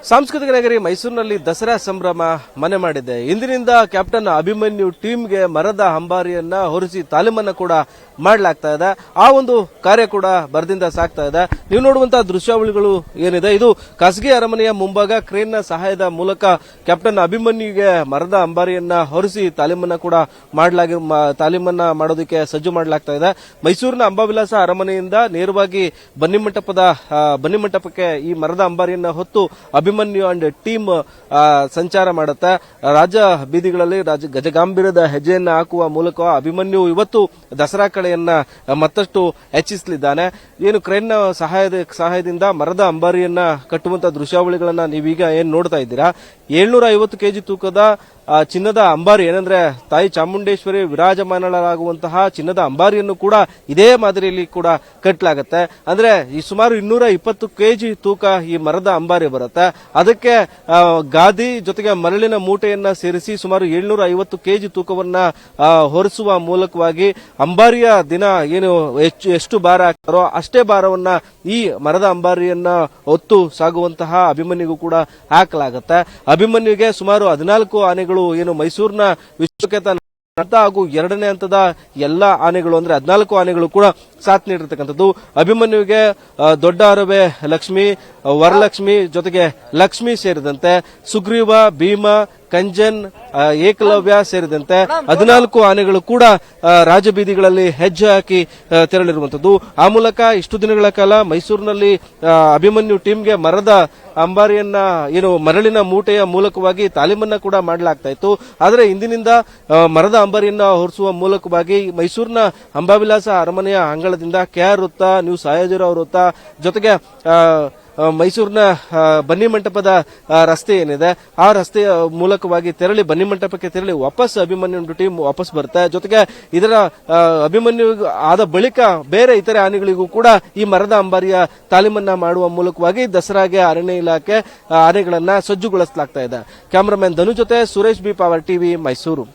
ಸಾಂಸ್ಕೃತಿಕ ನಗರಿ ಮೈಸೂರಿನಲ್ಲಿ ದಸರಾ ಸಂಭ್ರಮ ಮನೆ ಮಾಡಿದೆ. ಇಂದಿನಿಂದ ಕ್ಯಾಪ್ಟನ್ ಅಭಿಮನ್ಯು ಟೀಮ್ಗೆ ಮರದ ಅಂಬಾರಿಯನ್ನ ಹೊರಿಸಿ ತಾಲೀಮನ್ನ ಕೂಡ ಮಾಡಲಾಗ್ತಾ ಇದೆ. ಆ ಒಂದು ಕಾರ್ಯ ಕೂಡ ಭರದಿಂದ ಸಾಗ್ತಾ ಇದೆ. ನೀವು ನೋಡುವಂತಹ ದೃಶ್ಯಾವಳಿಗಳು ಏನಿದೆ, ಇದು ಖಾಸಗಿ ಅರಮನೆಯ ಮುಂಭಾಗ ಕ್ರೇನ್ನ ಸಹಾಯದ ಮೂಲಕ ಕ್ಯಾಪ್ಟನ್ ಅಭಿಮನ್ಯುಗೆ ಮರದ ಅಂಬಾರಿಯನ್ನ ಹೊರಿಸಿ ತಾಲೀಮನ್ನ ಕೂಡ ತಾಲೀಮನ್ನ ಮಾಡೋದಕ್ಕೆ ಸಜ್ಜು ಮಾಡಲಾಗ್ತಾ ಇದೆ. ಮೈಸೂರಿನ ಅಂಬಾವಿಲಾಸ ಅರಮನೆಯಿಂದ ನೇರವಾಗಿ ಬನ್ನಿಮಂಟಪಕ್ಕೆ ಈ ಮರದ ಅಂಬಾರಿಯನ್ನ ಹೊತ್ತು ಅಭಿಮನ್ಯು ಅಂಡ್ ಟೀಮ್ ಸಂಚಾರ ಮಾಡುತ್ತೆ. ರಾಜ ಬೀದಿಗಳಲ್ಲಿ ಗಜಗಾಂಭೀರ್ಯದ ಹೆಜ್ಜೆಯನ್ನ ಹಾಕುವ ಮೂಲಕ ಅಭಿಮನ್ಯು ಇವತ್ತು ದಸರಾ ಕಳೆಯನ್ನ ಮತ್ತಷ್ಟು ಹೆಚ್ಚಿಸಲಿದ್ದಾನೆ. ಏನು ಕ್ರೇನ್ನ ಸಹಾಯದಿಂದ ಮರದ ಅಂಬಾರಿಯನ್ನ ಕಟ್ಟುವಂತ ದೃಶ್ಯಾವಳಿಗಳನ್ನ ನೀವೀಗ ಏನ್ ನೋಡ್ತಾ ಇದ್ದೀರಾ. 750 ಕೆಜಿ ತೂಕದ ಚಿನ್ನದ ಅಂಬಾರಿ, ಏನಂದ್ರೆ ತಾಯಿ ಚಾಮುಂಡೇಶ್ವರಿ ವಿರಾಜಮಾನಳಾಗುವಂತಹ ಚಿನ್ನದ ಅಂಬಾರಿಯನ್ನು ಕೂಡ ಇದೇ ಮಾದರಿಯಲ್ಲಿ ಕೂಡ ಕಟ್ಟಲಾಗುತ್ತೆ. ಅಂದ್ರೆ ಈ ಸುಮಾರು 220 ಕೆಜಿ ತೂಕ ಈ ಮರದ ಅಂಬಾರಿ ಬರುತ್ತೆ. ಅದಕ್ಕೆ ಗಾದಿ ಜೊತೆಗೆ ಮರಳಿನ ಮೂಟೆಯನ್ನ ಸೇರಿಸಿ ಸುಮಾರು 750 ಕೆಜಿ ತೂಕವನ್ನ ಹೊರಿಸುವ ಮೂಲಕವಾಗಿ ಅಂಬಾರಿಯ ದಿನ ಏನು ಎಷ್ಟು ಭಾರ ಹಾಕ್ತಾರೋ ಅಷ್ಟೇ ಭಾರವನ್ನ ಈ ಮರದ ಅಂಬಾರಿಯನ್ನ ಹೊತ್ತು ಸಾಗುವಂತಹ ಅಭಿಮನ್ಯುಗೂ ಕೂಡ ಹಾಕಲಾಗುತ್ತೆ. ಅಭಿಮನ್ಯುಗೆ ಸುಮಾರು 14 ಆನೆಗಳು ಏನು ಮೈಸೂರಿನ ವಿಶ್ವಖ್ಯಾತ ಹಾಗೂ 2ನೇ ಹಂತದ ಎಲ್ಲಾ ಆನೆಗಳು ಅಂದ್ರೆ 14 ಆನೆಗಳು ಕೂಡ ಸಾಥ್ ನೀಡಿರ್ತಕ್ಕಂಥದ್ದು. ಅಭಿಮನ್ಯುವಿಗೆ ದೊಡ್ಡ ಅರವೆ ಲಕ್ಷ್ಮಿ, ವರಲಕ್ಷ್ಮಿ ಜೊತೆಗೆ ಲಕ್ಷ್ಮಿ ಸೇರಿದಂತೆ ಸುಗ್ರೀವ, ಭೀಮ, ಕಂಜನ್, ಏಕಲವ್ಯ ಸೇರಿದಂತೆ 14 ಆನೆಗಳು ಕೂಡ ರಾಜಬೀದಿಗಳಲ್ಲಿ ಹೆಜ್ಜೆ ಹಾಕಿ ತೆರಳಿರುವಂತದ್ದು. ಆ ಮೂಲಕ ಇಷ್ಟು ದಿನಗಳ ಕಾಲ ಮೈಸೂರಿನಲ್ಲಿ ಅಭಿಮನ್ಯು ಟೀಮ್ಗೆ ಮರದ ಅಂಬಾರಿಯನ್ನ ಏನು ಮರಳಿನ ಮೂಟೆಯ ಮೂಲಕವಾಗಿ ತಾಲೀಮನ್ನ ಕೂಡ ಮಾಡಲಾಗ್ತಾ ಇತ್ತು. ಆದರೆ ಇಂದಿನಿಂದ ಮರದ ಅಂಬಾರಿಯನ್ನ ಹೊರಿಸುವ ಮೂಲಕವಾಗಿ ಮೈಸೂರಿನ ಅಂಬಾವಿಲಾಸ ಅರಮನೆಯ ಅಂಗಳದಿಂದ KR ವೃತ್ತ, ನ್ಯೂ ಸಾಯಾಜಿರಾವ್ ವೃತ್ತ ಜೊತೆಗೆ ಮೈಸೂರಿನ ಬನ್ನಿಮಂಟಪದ ರಸ್ತೆ ಏನಿದೆ ಆ ರಸ್ತೆಯ ಮೂಲಕವಾಗಿ ತೆರಳಿ ಬನ್ನಿಮಂಟಪಕ್ಕೆ ತೆರಳಿ ವಾಪಸ್ ಅಭಿಮನ್ಯು ಟೀಮ್ ವಾಪಸ್ ಬರುತ್ತೆ. ಜೊತೆಗೆ ಇದರ ಅಭಿಮನ್ಯು ಆದ ಬಳಿಕ ಬೇರೆ ಇತರೆ ಆನೆಗಳಿಗೂ ಕೂಡ ಈ ಮರದ ಅಂಬಾರಿಯ ತಾಲೀಮನ್ನ ಮಾಡುವ ಮೂಲಕವಾಗಿ ದಸರಾಗೆ ಅರಣ್ಯ ಇಲಾಖೆ ಆನೆಗಳನ್ನ ಸಜ್ಜುಗೊಳಿಸಲಾಗ್ತಾ ಇದೆ. ಕ್ಯಾಮರಾಮನ್ ಧನು ಜೊತೆ Suresh B, power TV, Mysuru.